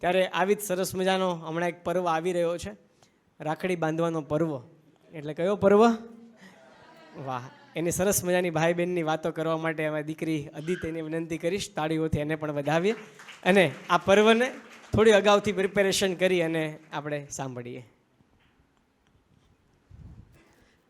ત્યારે આવી જ સરસ મજાનો હમણાં એક પર્વ આવી રહ્યો છે, રાખડી બાંધવાનો પર્વ. એટલે કયો પર્વ? વાહ! એની સરસ મજાની ભાઈ બહેનની વાતો કરવા માટે અમારી દીકરી અદિતિને વિનંતી કરીશ, તાળીઓથી એને પણ વધાવીએ અને આ પર્વને થોડી અગાઉથી પ્રિપેરેશન કરી અને આપણે સાંભળીએ.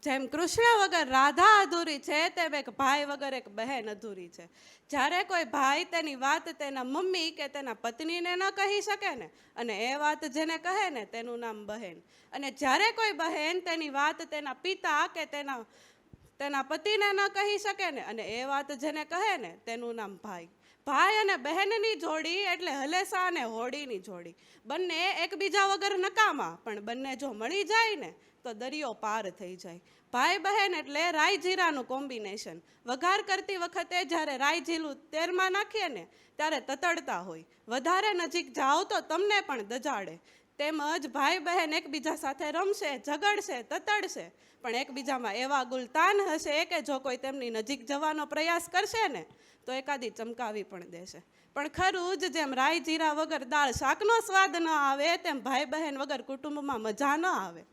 જેમ કૃષ્ણ વગર રાધા અધૂરી છે, તેમ એક ભાઈ વગર એક બહેન અધૂરી છે. જ્યારે કોઈ ભાઈ તેની વાત તેના મમ્મી કે તેના પત્નીને ન કહી શકે ને, અને એ વાત જેને કહે ને તેનું નામ બહેન. અને જ્યારે કોઈ બહેન તેની વાત તેના પિતા કે તેના પતિને ન કહી શકે ને, અને એ વાત જેને કહે ને તેનું નામ ભાઈ. ભાઈ અને બહેનની જોડી એટલે હલેસા અને હોડીની જોડી. બંને એકબીજા વગર નકામા, પણ બંને જો મળી જાય ને તો દરિયો પાર થઈ જાય. ભાઈ બહેન એટલે રાઈ જીરાનું કોમ્બિનેશન. વઘાર કરતી વખતે જ્યારે રાઈ જીરું તેલમાં નાખીએ ને ત્યારે તતડતા હોય, વધારે નજીક જાઓ તો તમને પણ દજાડે. તેમજ ભાઈ બહેન એકબીજા સાથે રમશે, ઝઘડશે, તતડશે, પણ એકબીજામાં એવા ગુલતાન હશે કે જો કોઈ તેમની નજીક જવાનો પ્રયાસ કરશે ને તો એકાદી ચમકાવી પણ દેશે. પણ ખરું જ, જેમ રાઈ જીરા વગર દાળ શાકનો સ્વાદ ન આવે, તેમ ભાઈ બહેન વગર કુટુંબમાં મજા ન આવે.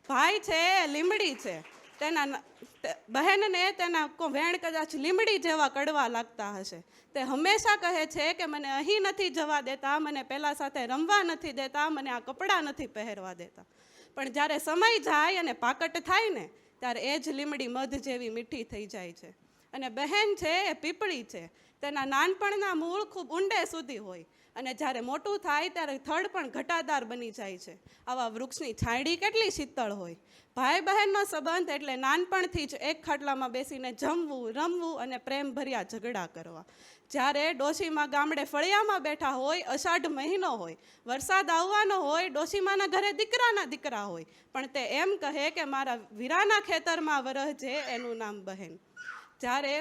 ભાઈ છે એ લીમડી છે, તેના બહેનને તેના વેણ કદાચ લીમડી જેવા કડવા લાગતા હશે. તે હંમેશા કહે છે કે મને અહીં નથી જવા દેતા, મને પેલા સાથે રમવા નથી દેતા, મને આ કપડાં નથી પહેરવા દેતા. પણ જ્યારે સમય જાય અને પાકટ થાય ને ત્યારે એ જ લીમડી મધ જેવી મીઠી થઈ જાય છે. અને બહેન છે એ પીપળી છે, તેના નાનપણના મૂળ ખૂબ ઊંડે સુધી હોય, અને જ્યારે મોટું થાય ત્યારે થડ પણ ઘટાદાર બની જાય છે. આવા વૃક્ષની છાંયડી કેટલી શીતળ હોય. ભાઈ બહેનનો સંબંધ એટલે નાનપણથી જ એક ખાટલામાં બેસીને જમવું, રમવું અને પ્રેમભર્યા ઝઘડા કરવા. જ્યારે ડોશીમાં ગામડે ફળિયામાં બેઠા હોય, અષાઢ મહિનો હોય, વરસાદ આવવાનો હોય, ડોશીમાના ઘરે દીકરાના દીકરા હોય, પણ તે એમ કહે કે મારા વીરાના ખેતરમાં વરહજે, એનું નામ બહેન. જ્યારે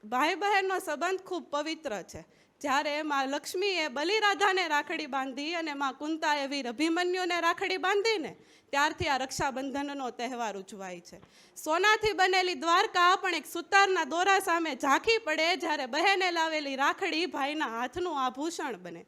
ભાઈ બહેનનો સંબંધ ખૂબ પવિત્ર છે. જ્યારે માં લક્ષ્મીએ બલિરાધાને રાખડી બાંધી અને માં કુંતાએ વીર અભિમન્યુને રાખડી બાંધીને ત્યારથી આ રક્ષાબંધનનો તહેવાર ઉજવાય છે. સોનાથી બનેલી દ્વારકા પણ એક સુતારના દોરા સામે ઝાંખી પડે જ્યારે બહેને લાવેલી રાખડી ભાઈના હાથનું આભૂષણ બને.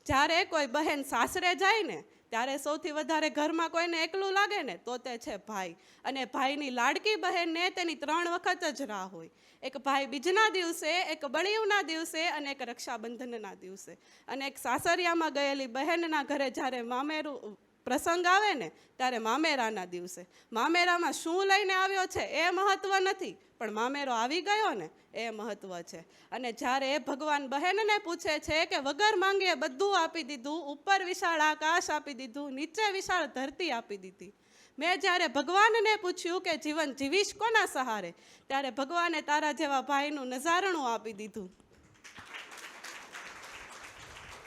જ્યારે કોઈ બહેન સાસરે જાય ને ત્યારે સૌથી વધારે ઘરમાં કોઈને એકલું લાગે ને તો તે છે ભાઈ. અને ભાઈની લાડકી બહેનને તેની 3 વખત જ રાહ હોય. એક ભાઈ બીજના દિવસે, એક બળિયુંના દિવસે અને એક રક્ષાબંધનના દિવસે. અને એક સાસરિયામાં ગયેલી બહેનના ઘરે જ્યારે મામેરું પ્રસંગ આવે ને ત્યારે મામેરાના દિવસે. મામેરામાં શું લઈને આવ્યો છે એ મહત્વ નથી, પણ મામેરો આવી ગયો ને એ મહત્વ છે. અને જ્યારે ભગવાન બહેનને પૂછે છે કે વગર માંગે બધું આપી દીધું, ઉપર વિશાળ આકાશ આપી દીધું, નીચે વિશાળ ધરતી આપી દીધી. મેં જ્યારે ભગવાનને પૂછ્યું કે જીવન જીવીશ કોના સહારે, ત્યારે ભગવાને તારા જેવા ભાઈનું નજારણું આપી દીધું.